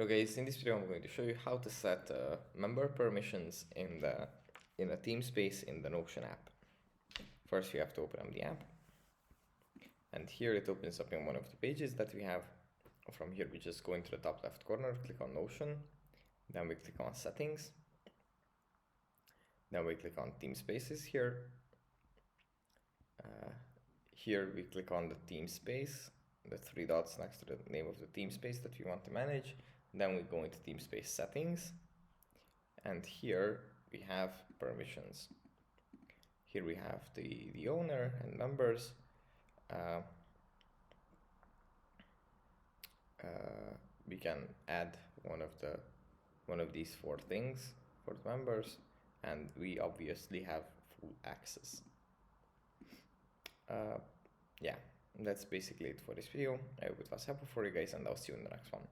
Okay, so in this video I'm going to show you how to set member permissions in a Teamspace in the Notion app. First you have to open up the app, and here it opens up in one of the pages that we have. From here we just go into the top left corner, click on Notion, then we click on Settings, then we click on Teamspaces here. Here we click on the Teamspace, the three dots next to the name of the Teamspace that we want to manage. Then we go into Teamspace settings, and here we have permissions. Here we have the owner and members. We can add one of these four things for the members, and we obviously have full access. Yeah, that's basically it for this video. I hope it was helpful for you guys, and I'll see you in the next one.